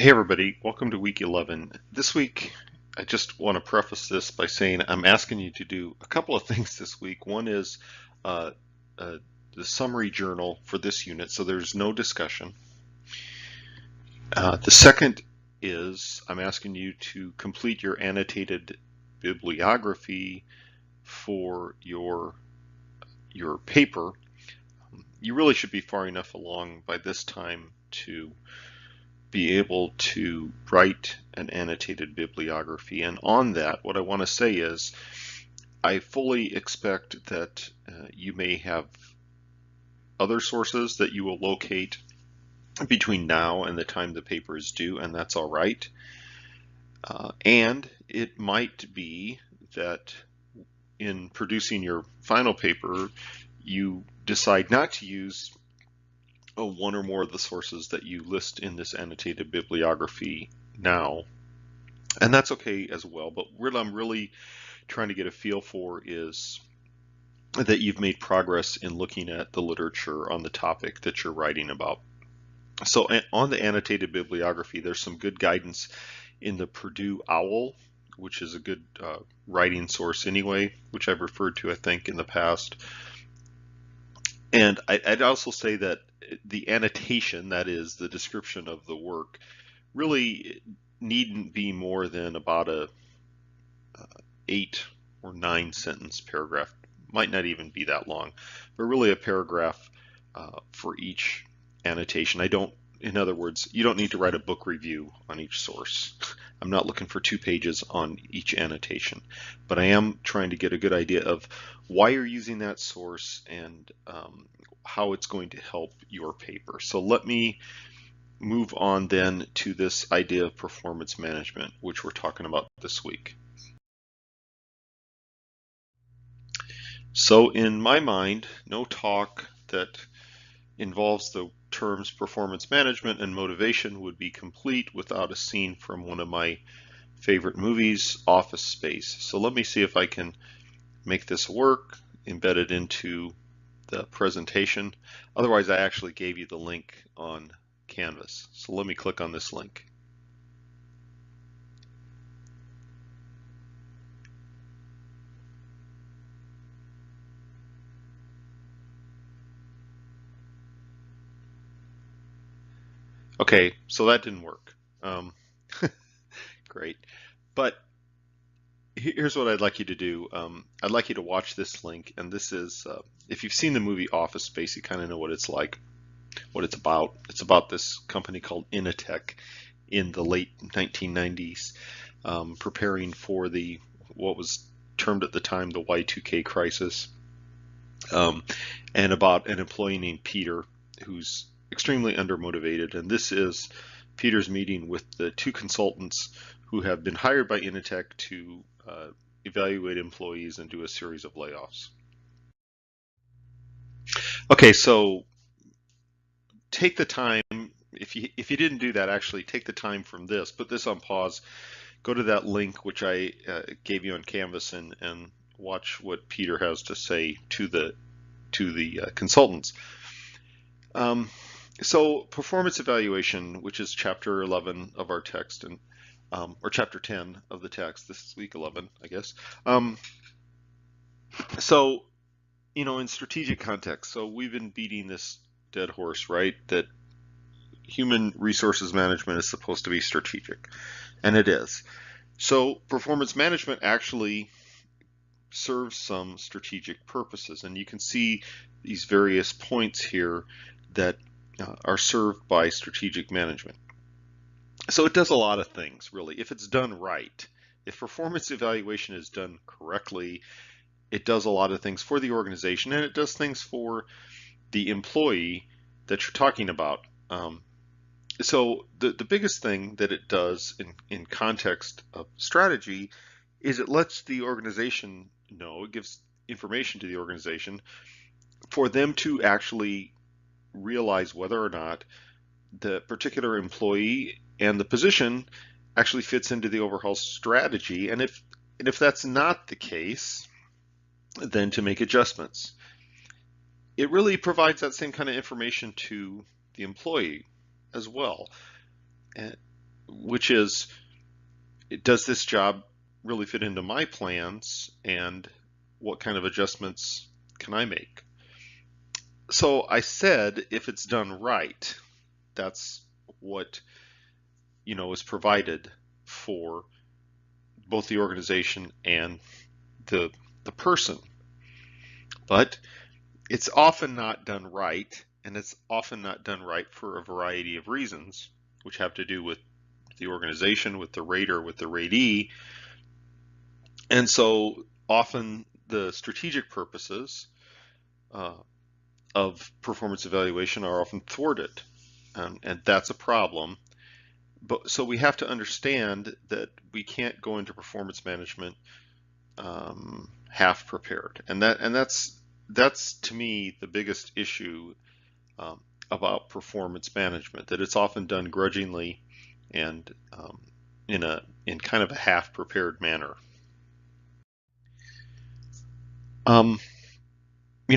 Hey everybody, welcome to week 11. This week, I just want to preface this by saying I'm asking you to do a couple of things this week. One is uh, the summary journal for this unit, so there's no discussion. The second is I'm asking you to complete your annotated bibliography for your paper. You really should be far enough along by this time to be able to write an annotated bibliography. And on that, what I want to say is I fully expect that you may have other sources that you will locate between now and the time the paper is due, and that's all right. And it might be that in producing your final paper, you decide not to use one or more of the sources that you list in this annotated bibliography now, and that's okay as well. But what I'm really trying to get a feel for is that you've made progress in looking at the literature on the topic that you're writing about. So on the annotated bibliography, there's some good guidance in the Purdue OWL, which is a good writing source anyway, which I've referred to, I think, in the past. And I'd also say that the annotation, that is the description of the work, really needn't be more than about a 8 or 9 sentence paragraph. Might not even be that long, but really a paragraph for each annotation. In other words, you don't need to write a book review on each source. I'm not looking for 2 pages on each annotation, but I am trying to get a good idea of why you're using that source and how it's going to help your paper. So let me move on then to this idea of performance management, which we're talking about this week. So in my mind, no talk that involves the terms performance management and motivation would be complete without a scene from one of my favorite movies, Office Space. So let me see if I can make this work, embed it into the presentation. Otherwise, I actually gave you the link on Canvas. So let me click on this link. Okay, so that didn't work. Great. But here's what I'd like you to do. I'd like you to watch this link, and this is, if you've seen the movie Office Space, you kind of know what it's like, what it's about. It's about this company called Initech in the late 1990s, preparing for what was termed at the time the Y2K crisis, and about an employee named Peter who's extremely undermotivated. And this is Peter's meeting with the 2 consultants who have been hired by Initech to evaluate employees and do a series of layoffs. Okay, so take the time, if you didn't do that, actually take the time from this, put this on pause, go to that link which I gave you on Canvas and watch what Peter has to say to the consultants. So performance evaluation, which is chapter 11 of our text, and or chapter 10 of the text. This is week 11, I guess. So, in strategic context, so we've been beating this dead horse, right? That human resources management is supposed to be strategic, and it is. So performance management actually serves some strategic purposes, and you can see these various points here that are served by strategic management. So it does a lot of things, really, if it's done right. If performance evaluation is done correctly, it does a lot of things for the organization, and it does things for the employee that you're talking about. So the biggest thing that it does in context of strategy is it lets the organization know, it gives information to the organization for them to actually realize whether or not the particular employee and the position actually fits into the overall strategy, and if that's not the case, then to make adjustments. It really provides that same kind of information to the employee as well. which is, does this job really fit into my plans, and what kind of adjustments can I make? So I said, if it's done right, that's what is provided for both the organization and the person. But it's often not done right, and it's often not done right for a variety of reasons, which have to do with the organization, with the rater, with the ratee. And so often the strategic purposes of performance evaluation are often thwarted, and that's a problem. But so we have to understand that we can't go into performance management half prepared, and that's to me the biggest issue about performance management, that it's often done grudgingly and in kind of a half prepared manner.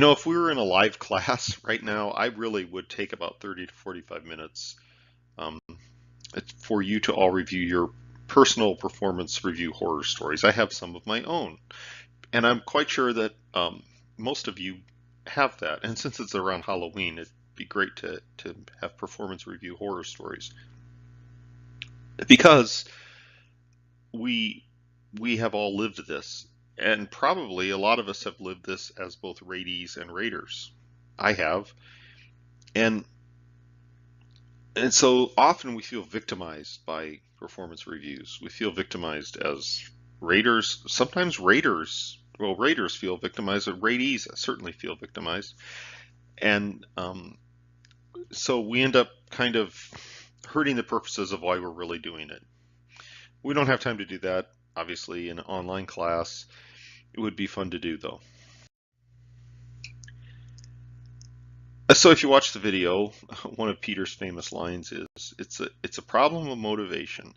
If we were in a live class right now, I really would take about 30 to 45 minutes for you to all review your personal performance review horror stories. I have some of my own, and I'm quite sure that most of you have that. And since it's around Halloween, it'd be great to have performance review horror stories, because we have all lived this, and probably a lot of us have lived this as both ratees and raters. I have, and so often we feel victimized by performance reviews. We feel victimized as raters. Sometimes raters feel victimized, but ratees certainly feel victimized. And so we end up kind of hurting the purposes of why we're really doing it. We don't have time to do that, obviously, in an online class. It would be fun to do, though. So if you watch the video, one of Peter's famous lines is, it's a problem of motivation.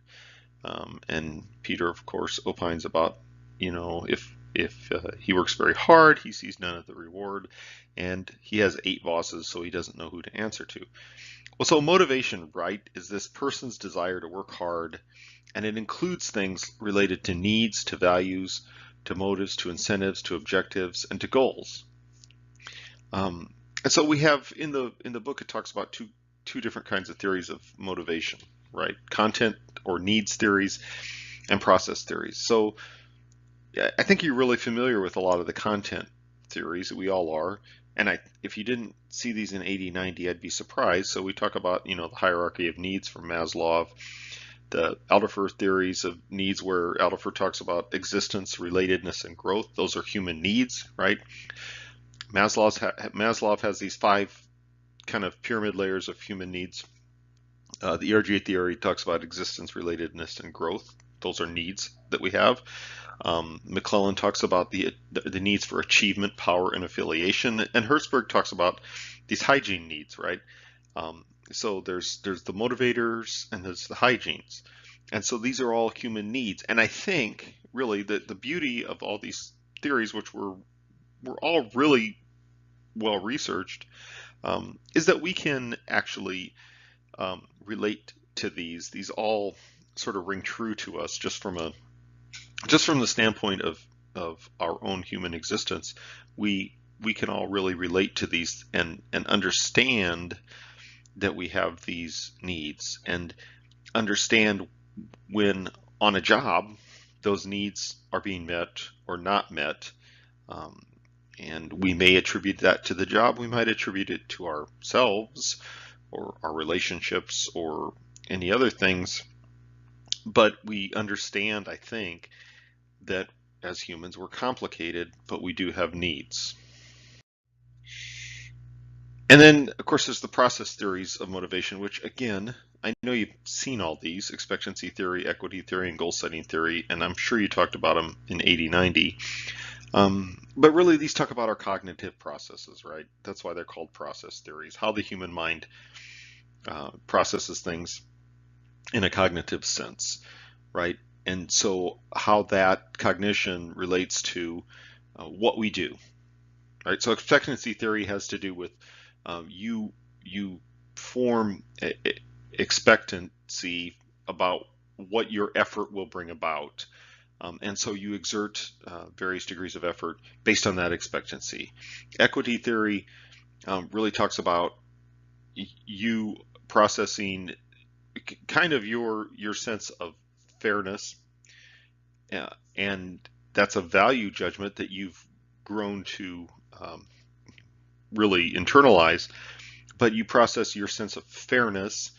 And Peter, of course, opines about, if he works very hard, he sees none of the reward, and he has 8 bosses, so he doesn't know who to answer to. Well, so motivation, right, is this person's desire to work hard, and it includes things related to needs, to values, to motives, to incentives, to objectives, and to goals. And so we have in the book, it talks about two different kinds of theories of motivation, right? Content or needs theories and process theories. So I think you're really familiar with a lot of the content theories. We all are. And if you didn't see these in 80/90, I'd be surprised. So we talk about, the hierarchy of needs from Maslow, the Alderfer theories of needs, where Alderfer talks about existence, relatedness, and growth. Those are human needs, right? Maslow has these 5 kind of pyramid layers of human needs. The ERG theory talks about existence, relatedness, and growth. Those are needs that we have. McClellan talks about the needs for achievement, power, and affiliation. And Hertzberg talks about these hygiene needs, right? So there's the motivators and there's the hygienes. And so these are all human needs. And I think really that the beauty of all these theories, which were all really well researched, is that we can actually relate to these. These all sort of ring true to us just from the standpoint of our own human existence. We can all really relate to these and understand that we have these needs, and understand when on a job those needs are being met or not met. And we may attribute that to the job. We might attribute it to ourselves or our relationships or any other things. But we understand, I think, that as humans we're complicated, but we do have needs. And then, of course, there's the process theories of motivation, which, again, I know you've seen all these: expectancy theory, equity theory, and goal setting theory, and I'm sure you talked about them in 80/90. But really, these talk about our cognitive processes, right? That's why they're called process theories, how the human mind processes things in a cognitive sense, right? And so how that cognition relates to what we do, right? So expectancy theory has to do with you form expectancy about what your effort will bring about. And so you exert various degrees of effort based on that expectancy. Equity theory really talks about you processing kind of your sense of fairness, and that's a value judgment that you've grown to really internalize, but you process your sense of fairness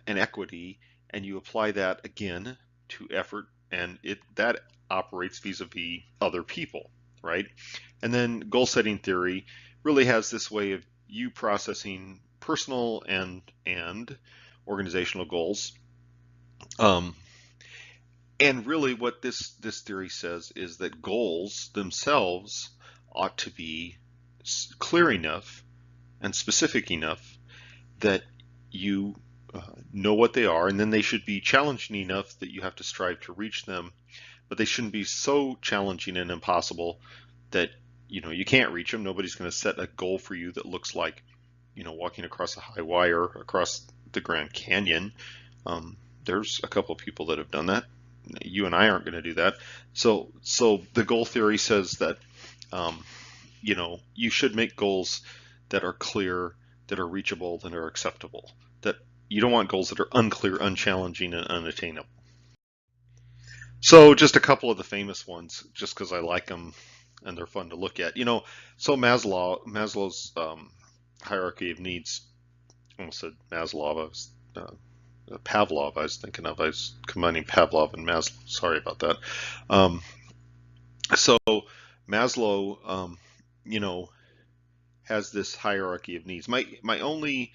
and equity, and you apply that again to effort, and that operates vis-a-vis other people, right? And then goal setting theory really has this way of you processing personal and organizational goals. And really what this theory says is that goals themselves ought to be clear enough and specific enough that you know what they are, and then they should be challenging enough that you have to strive to reach them, but they shouldn't be so challenging and impossible that you can't reach them. Nobody's going to set a goal for you that looks like walking across a high wire across the Grand Canyon. There's a couple of people that have done that. You and I aren't going to do that. So the goal theory says that you should make goals that are clear, that are reachable, that are acceptable. That you don't want goals that are unclear, unchallenging, and unattainable. So just a couple of the famous ones, just because I like them and they're fun to look at. So Maslow's hierarchy of needs. I almost said Pavlov. I was thinking of. I was combining Pavlov and Maslow. Sorry about that. So Maslow, has this hierarchy of needs. My only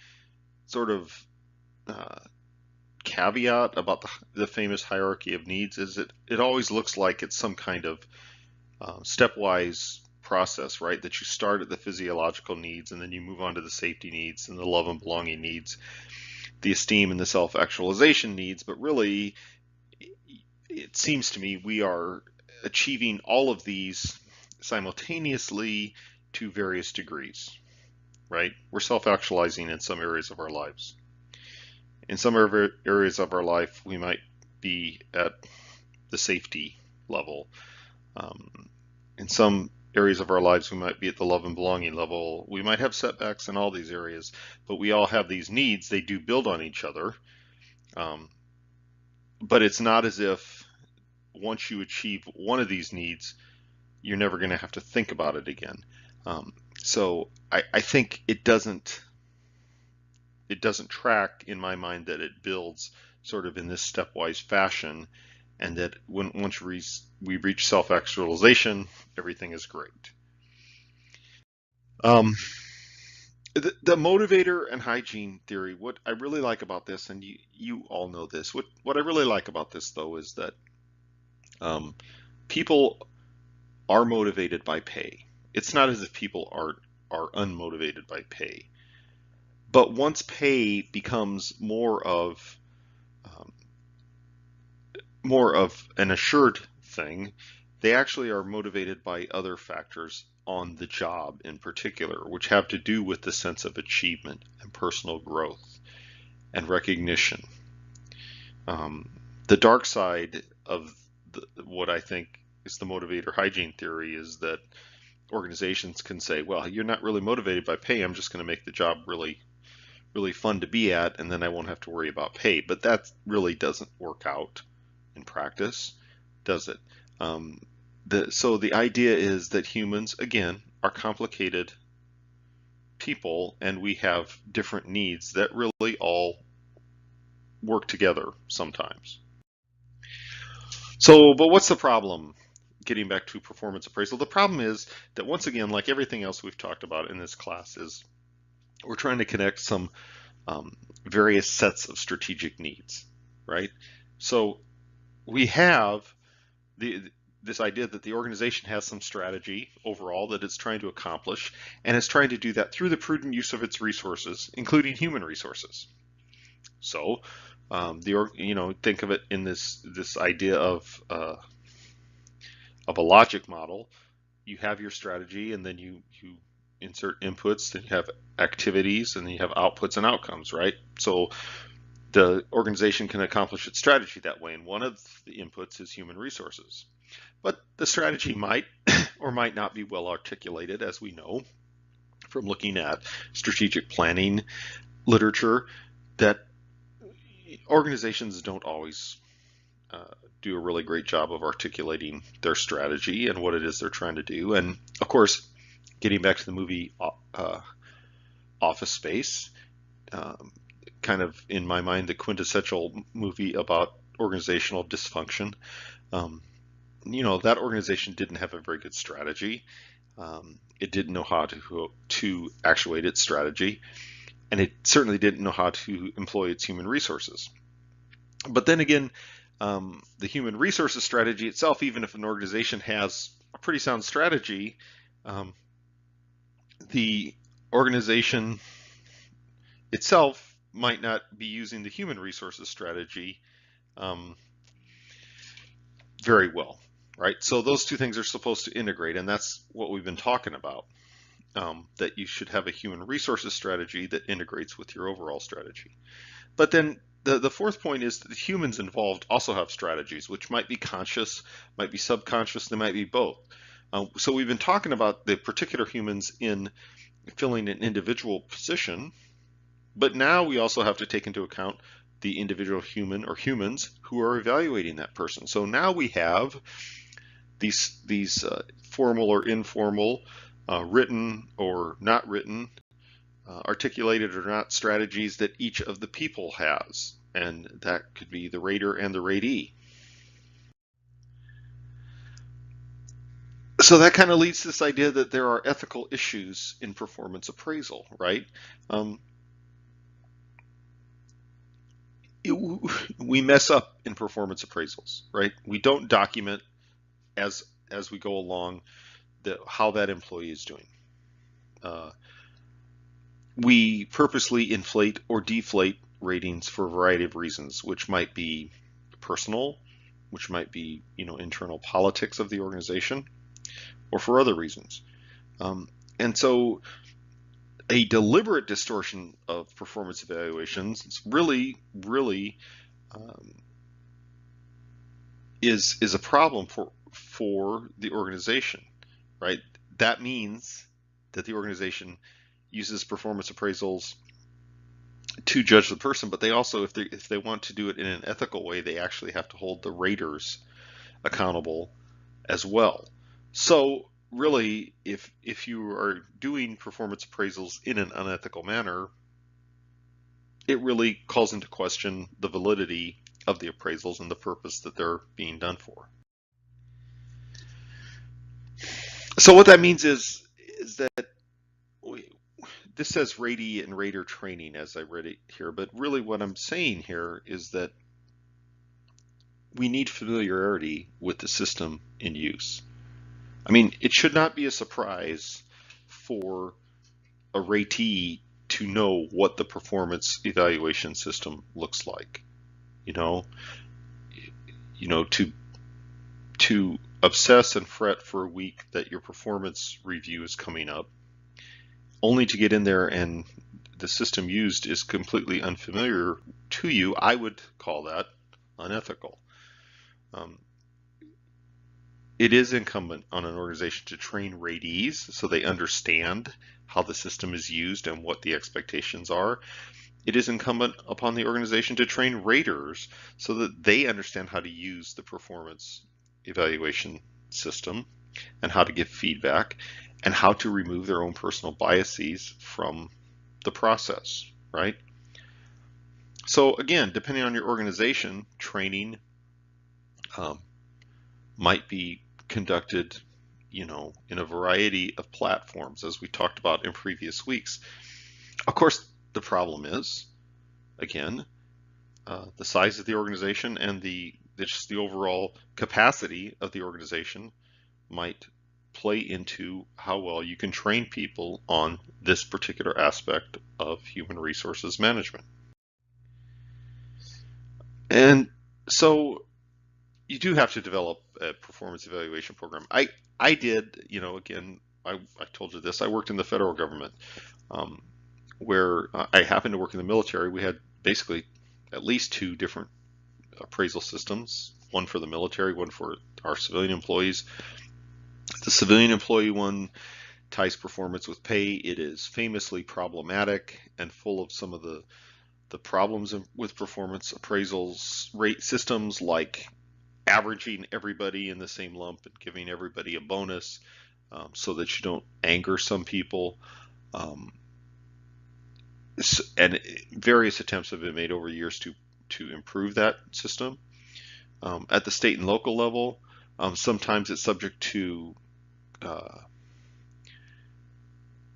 sort of caveat about the famous hierarchy of needs is it always looks like it's some kind of stepwise process, right? That you start at the physiological needs and then you move on to the safety needs and the love and belonging needs, the esteem and the self-actualization needs. But really, it seems to me we are achieving all of these simultaneously to various degrees, right? We're self-actualizing in some areas of our lives. In some areas of our life, we might be at the safety level. In some areas of our lives, we might be at the love and belonging level. We might have setbacks in all these areas, but we all have these needs. They do build on each other. But it's not as if once you achieve one of these needs, you're never going to have to think about it again. So I think it doesn't track in my mind that it builds sort of in this stepwise fashion, and that once we reach self-actualization, everything is great. The motivator and hygiene theory, what I really like about this, and you all know this, what I really like about this though is that people are motivated by pay. It's not as if people are unmotivated by pay. But once pay becomes more of an assured thing, they actually are motivated by other factors on the job in particular, which have to do with the sense of achievement and personal growth and recognition. The dark side of what I think is the motivator hygiene theory is that organizations can say, well, you're not really motivated by pay. I'm just going to make the job really, really fun to be at, and then I won't have to worry about pay. But that really doesn't work out in practice, does it? So the idea is that humans, again, are complicated people, and we have different needs that really all work together sometimes. So, but what's the problem? Getting back to performance appraisal, the problem is that once again, like everything else we've talked about in this class, is we're trying to connect some various sets of strategic needs, right? So we have this idea that the organization has some strategy overall that it's trying to accomplish, and it's trying to do that through the prudent use of its resources, including human resources. So think of it in this idea of a logic model. You have your strategy, and then you insert inputs, then you have activities, and then you have outputs and outcomes, right? So the organization can accomplish its strategy that way, and one of the inputs is human resources. But the strategy might or might not be well articulated, as we know from looking at strategic planning literature, that organizations don't always do a really great job of articulating their strategy and what it is they're trying to do. And of course, getting back to the movie Office Space, kind of in my mind the quintessential movie about organizational dysfunction. That organization didn't have a very good strategy. It didn't know how to actuate its strategy, and it certainly didn't know how to employ its human resources. But then again, the human resources strategy itself, even if an organization has a pretty sound strategy, the organization itself might not be using the human resources strategy very well, right? So those two things are supposed to integrate, and that's what we've been talking about, that you should have a human resources strategy that integrates with your overall strategy. But then the fourth point is that the humans involved also have strategies, which might be conscious, might be subconscious, they might be both. So we've been talking about the particular humans in filling an individual position, but now we also have to take into account the individual human or humans who are evaluating that person. So now we have these formal or informal, written or not written, articulated or not strategies that each of the people has, and that could be the rater and the ratee. So that kind of leads to this idea that there are ethical issues in performance appraisal, right? We mess up in performance appraisals, right? We don't document as we go along how that employee is doing. We purposely inflate or deflate ratings for a variety of reasons, which might be personal, which might be internal politics of the organization, or for other reasons. And so a deliberate distortion of performance evaluations is really is a problem for the organization, right? That means that the organization uses performance appraisals to judge the person, but they also, if they want to do it in an ethical way, they actually have to hold the raters accountable as well. So really, if you are doing performance appraisals in an unethical manner, it really calls into question the validity of the appraisals and the purpose that they're being done for. So what that means is that this says ratee and rater training as I read it here, but really what I'm saying here is that we need familiarity with the system in use. I mean, it should not be a surprise for a ratee to know what the performance evaluation system looks like. To obsess and fret for a week that your performance review is coming up, only to get in there and the system used is completely unfamiliar to you, I would call that unethical. It is incumbent on an organization to train ratees so they understand how the system is used and what the expectations are. It is incumbent upon the organization to train raters so that they understand how to use the performance evaluation system and how to give feedback and how to remove their own personal biases from the process, right? So again, depending on your organization, training might be conducted, in a variety of platforms, as we talked about in previous weeks. Of course, the problem is, again, the size of the organization and just the overall capacity of the organization might play into how well you can train people on this particular aspect of human resources management. And so you do have to develop a performance evaluation program. I did, again, I told you this, I worked in the federal government, where I happened to work in the military. We had basically at least two different appraisal systems, one for the military, one for our civilian employees. The civilian employee one ties performance with pay. It is famously problematic and full of some of the problems with performance appraisals rate systems, like averaging everybody in the same lump and giving everybody a bonus, so that you don't anger some people. And various attempts have been made over years to improve that system. At the state and local level, sometimes it's subject to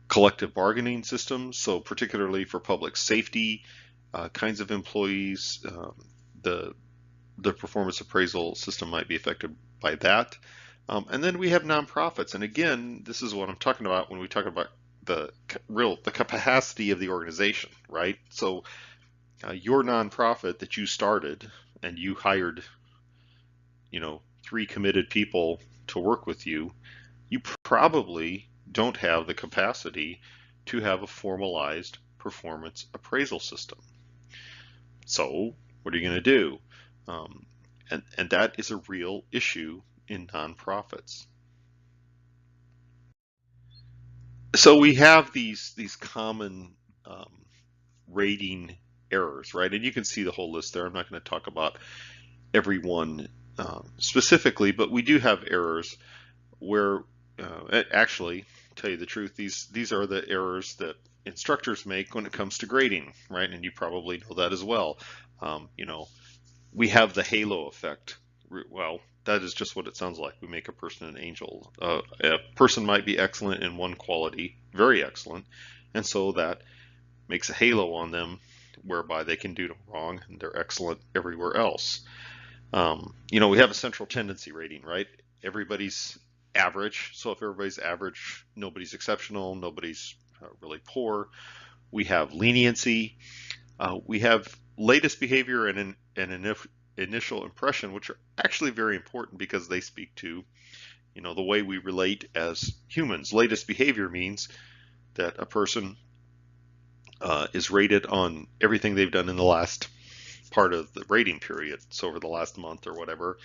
collective bargaining systems. So particularly for public safety kinds of employees, the performance appraisal system might be affected by that. And then we have nonprofits. And again, this is what I'm talking about when we talk about the capacity of the organization, right? So your nonprofit that you started and you hired, 3 committed people to work with you, you probably don't have the capacity to have a formalized performance appraisal system. So what are you going to do? And that is a real issue in nonprofits. So we have these common rating errors, right? And you can see the whole list there. I'm not going to talk about every one specifically, but we do have errors where, actually, tell you the truth, these are the errors that instructors make when it comes to grading, right? And you probably know that as well. We have the halo effect. Well, that is just what it sounds like. We make a person an angel. A person might be excellent in one quality, very excellent, and so that makes a halo on them whereby they can do no wrong and they're excellent everywhere else. We have a central tendency rating, right? Everybody's average. So if everybody's average, nobody's exceptional, nobody's really poor. We have leniency. We have latest behavior and an initial impression, which are actually very important because they speak to, the way we relate as humans. Latest behavior means that a person is rated on everything they've done in the last part of the rating period, so over the last month or whatever.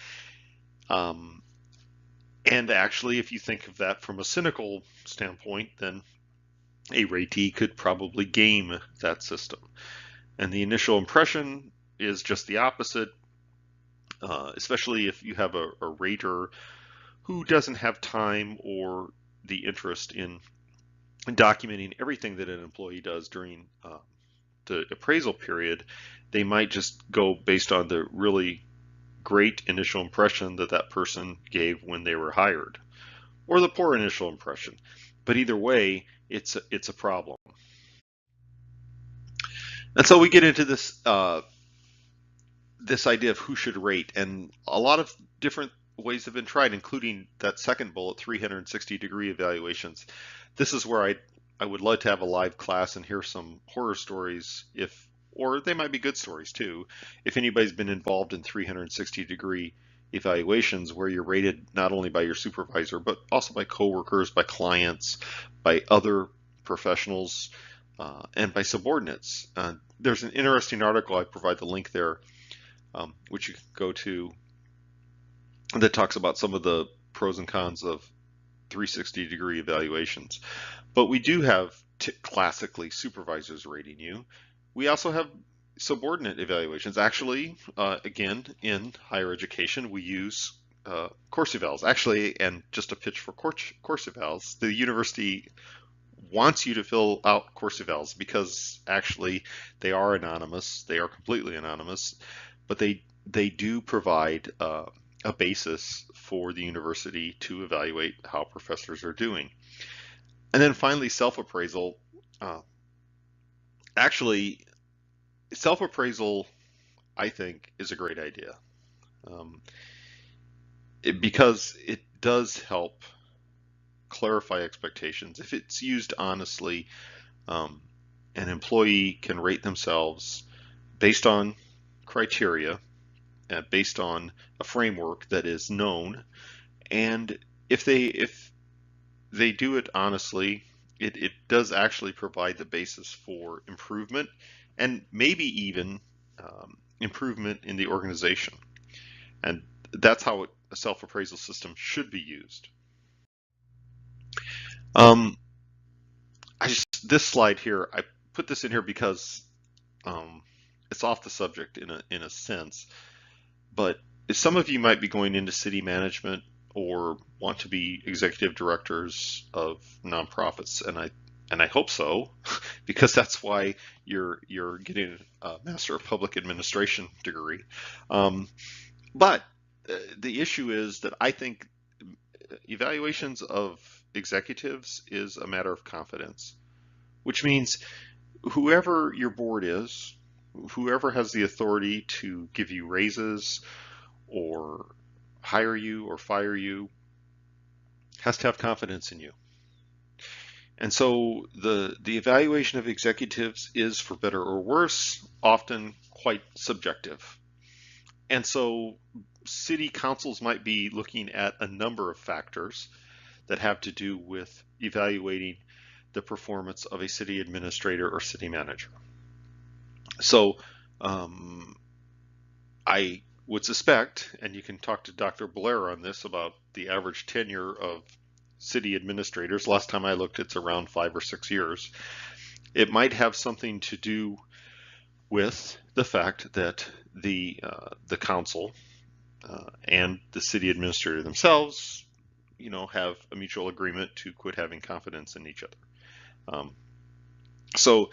And actually, if you think of that from a cynical standpoint, then a ratee could probably game that system. And the initial impression is just the opposite, especially if you have a rater who doesn't have time or the interest in documenting everything that an employee does during the appraisal period. They might just go based on the really great initial impression that person gave when they were hired, or the poor initial impression. But either way, it's a problem. And so we get into this this idea of who should rate, and a lot of different ways have been tried, including that second bullet, 360-degree evaluations. This is where I would love to have a live class and hear some horror stories, or they might be good stories too, if anybody's been involved in 360-degree evaluations where you're rated not only by your supervisor, but also by coworkers, by clients, by other professionals, and by subordinates. There's an interesting article, I provide the link there, which you can go to, that talks about some of the pros and cons of 360-degree evaluations. But we do have classically supervisors rating you. We also have subordinate evaluations. Actually, again, in higher education, we use course evals. Actually, and just a pitch for course evals, the university wants you to fill out course evals because actually they are anonymous. They are completely anonymous, but they do provide a basis for the university to evaluate how professors are doing. And then finally, self-appraisal. Actually, self-appraisal, I think, is a great idea because it does help clarify expectations. If it's used honestly, an employee can rate themselves based on criteria, based on a framework that is known, and if they do it honestly, it does actually provide the basis for improvement, and maybe even improvement in the organization. And that's how a self-appraisal system should be used. This slide here, I put this in here because it's off the subject in a sense, but some of you might be going into city management or want to be executive directors of nonprofits, and I hope so, because that's why you're getting a Master of Public Administration degree. But the issue is that I think evaluations of executives is a matter of confidence, which means whoever your board is, whoever has the authority to give you raises or hire you or fire you has to have confidence in you. And so the evaluation of executives is, for better or worse, often quite subjective. And so city councils might be looking at a number of factors that have to do with evaluating the performance of a city administrator or city manager. So I would suspect, and you can talk to Dr. Blair on this, about the average tenure of city administrators. Last time I looked, it's around 5 or 6 years. It might have something to do with the fact that the council and the city administrator themselves, have a mutual agreement to quit having confidence in each other. So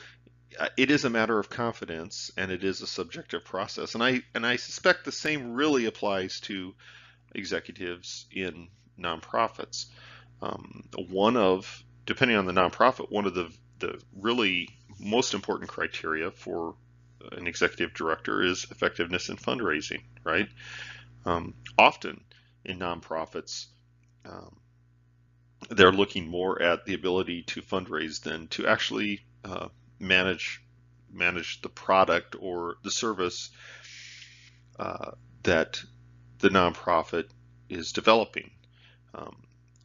it is a matter of confidence, and it is a subjective process. And I suspect the same really applies to executives in nonprofits. Depending on the nonprofit, one of the really most important criteria for an executive director is effectiveness in fundraising, right? Often in nonprofits, they're looking more at the ability to fundraise than to actually manage the product or the service that the nonprofit is developing.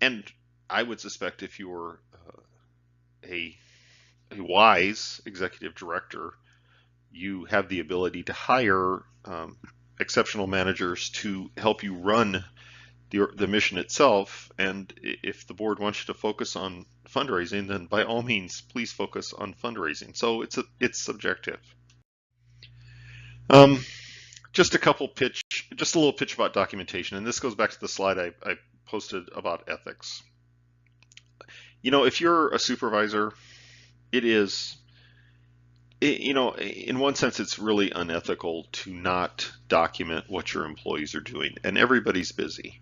And I would suspect if you're a wise executive director, you have the ability to hire exceptional managers to help you run the mission itself. And if the board wants you to focus on fundraising, then by all means, please focus on fundraising. So it's subjective. Just a little pitch about documentation, and this goes back to the slide I posted about ethics. If you're a supervisor, in one sense, it's really unethical to not document what your employees are doing, and everybody's busy.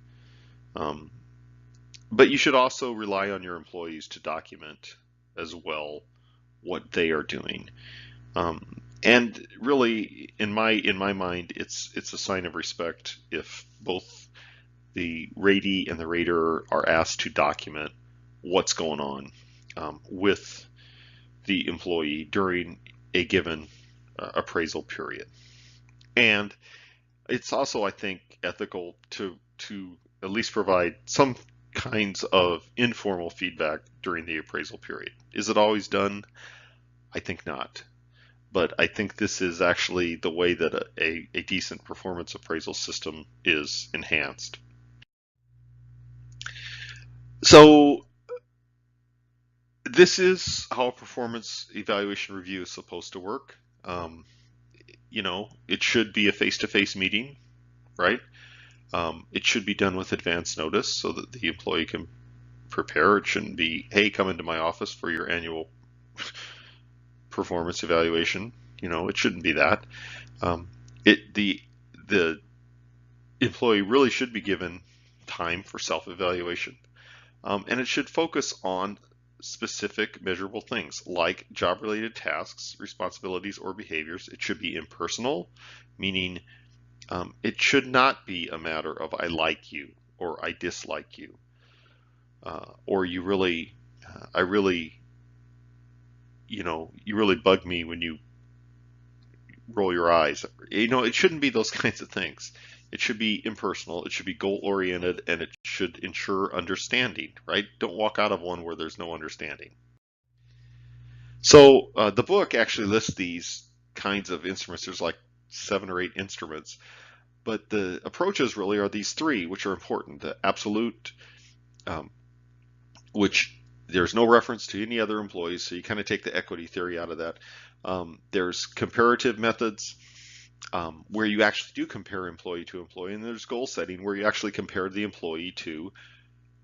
But you should also rely on your employees to document as well what they are doing. And really, in my mind, it's a sign of respect if both the ratee and the rater are asked to document what's going on with the employee during a given appraisal period. And it's also, I think, ethical to at least provide some kinds of informal feedback during the appraisal period. Is it always done? I think not. But I think this is actually the way that a decent performance appraisal system is enhanced. So this is how a performance evaluation review is supposed to work. It should be a face-to-face meeting, right? It should be done with advance notice so that the employee can prepare. It shouldn't be, hey, come into my office for your annual performance evaluation. It shouldn't be that. The employee really should be given time for self-evaluation, and it should focus on specific measurable things like job-related tasks, responsibilities, or behaviors. It should be impersonal, meaning it should not be a matter of I like you or I dislike you, or you really bug me when you roll your eyes. It shouldn't be those kinds of things. It should be impersonal, it should be goal-oriented, and it should ensure understanding, right? Don't walk out of one where there's no understanding. So the book actually lists these kinds of instruments. There's like 7 or 8 instruments. But the approaches really are these three, which are important. The absolute, which there's no reference to any other employees, so you kind of take the equity theory out of that. There's comparative methods, where you actually do compare employee to employee, and there's goal setting, where you actually compare the employee to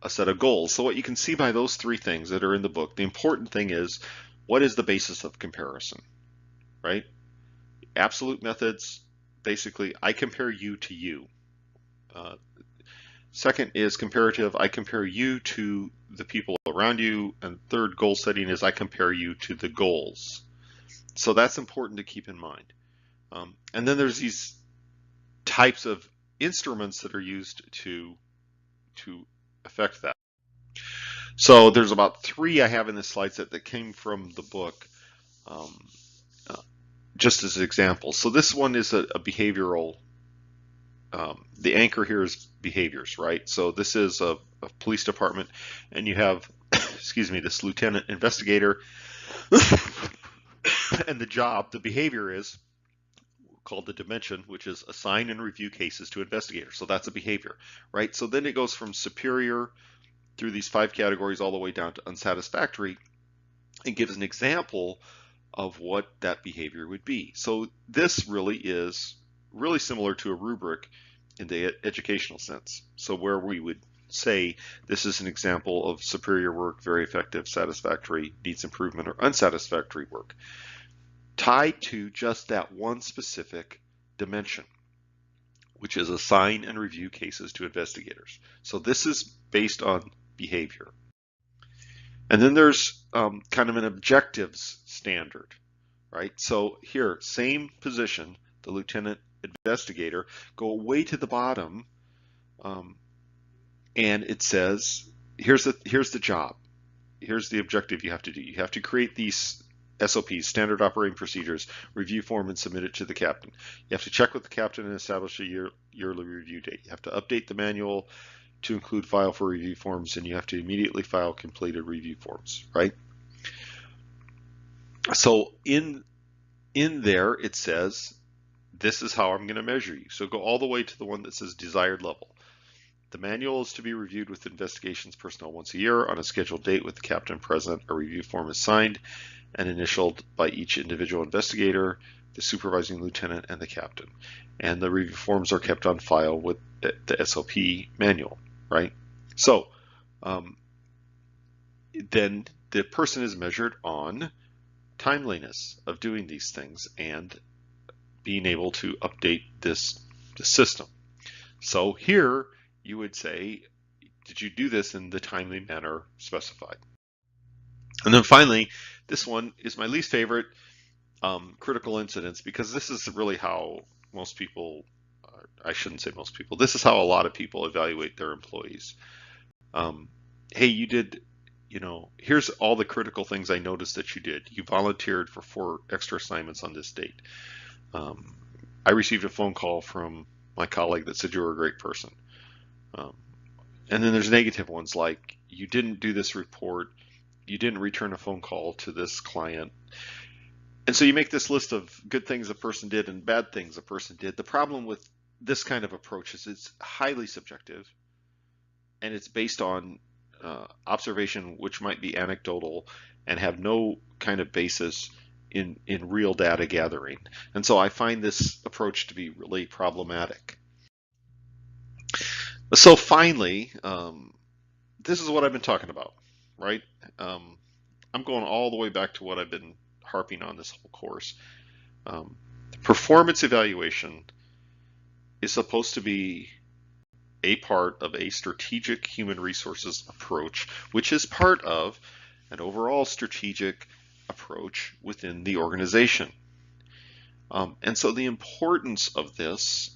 a set of goals. So what you can see by those three things that are in the book, the important thing is, what is the basis of comparison, right? Absolute methods, basically, I compare you to you. Second is comparative, I compare you to the people around you. And third, goal setting, is I compare you to the goals. So that's important to keep in mind. And then there's these types of instruments that are used to affect that. So there's about 3 I have in the slide set that came from the book, just as examples. So this one is a behavioral, the anchor here is behaviors, right? So this is a police department, and you have, excuse me, this lieutenant investigator, and the job, the behavior is called the dimension, which is assign and review cases to investigators. So that's a behavior, right? So then it goes from superior through these 5 categories all the way down to unsatisfactory, and gives an example of what that behavior would be. So this really is really similar to a rubric in the educational sense. So where we would say this is an example of superior work, very effective, satisfactory, needs improvement, or unsatisfactory work, tied to just that one specific dimension, which is assign and review cases to investigators. So this is based on behavior. And then there's kind of an objectives standard, right? So here, same position, the lieutenant investigator, go way to the bottom, and it says, here's the job. Here's the objective you have to do. You have to create these SOPs, standard operating procedures, review form, and submit it to the captain. You have to check with the captain and establish a yearly review date. You have to update the manual to include file for review forms, and you have to immediately file completed review forms, right? So in there it says, this is how I'm going to measure you. So go all the way to the one that says desired level. The manual is to be reviewed with investigations personnel once a year on a scheduled date with the captain present. A review form is signed and initialed by each individual investigator, the supervising lieutenant, and the captain. And the review forms are kept on file with the SOP manual, right? So then the person is measured on timeliness of doing these things and being able to update the system. So here you would say, did you do this in the timely manner specified? And then finally, this one is my least favorite, critical incidents, because this is really how most people, I shouldn't say most people, this is how a lot of people evaluate their employees. Hey, you did, here's all the critical things I noticed that you did. You volunteered for 4 extra assignments on this date. I received a phone call from my colleague that said you were a great person. And then there's negative ones, like you didn't do this report, you didn't return a phone call to this client. And so you make this list of good things a person did and bad things a person did. The problem with this kind of approach is it's highly subjective, and it's based on observation, which might be anecdotal and have no kind of basis in real data gathering. And so I find this approach to be really problematic. So finally, this is what I've been talking about, right? I'm going all the way back to what I've been harping on this whole course. Performance evaluation is supposed to be a part of a strategic human resources approach, which is part of an overall strategic approach within the organization. And so the importance of this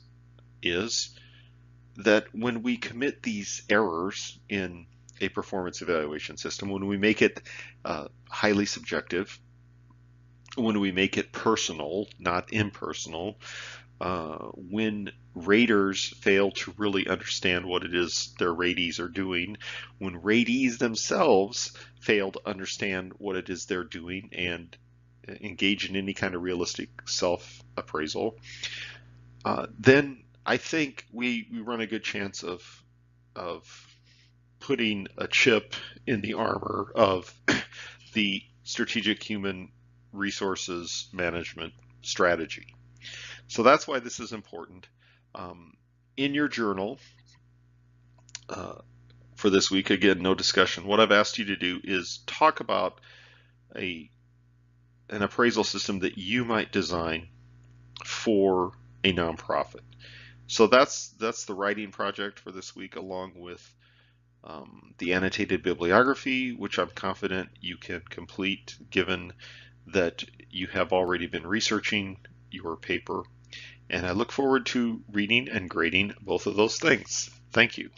is that when we commit these errors in a performance evaluation system, when we make it highly subjective, when we make it personal, not impersonal, when raters fail to really understand what it is their ratees are doing, when ratees themselves fail to understand what it is they're doing and engage in any kind of realistic self-appraisal, then I think we run a good chance of putting a chip in the armor of the strategic human resources management strategy. So that's why this is important. In your journal for this week, again, no discussion. What I've asked you to do is talk about an appraisal system that you might design for a nonprofit. So that's the writing project for this week, along with the annotated bibliography, which I'm confident you can complete given that you have already been researching your paper. And I look forward to reading and grading both of those things. Thank you.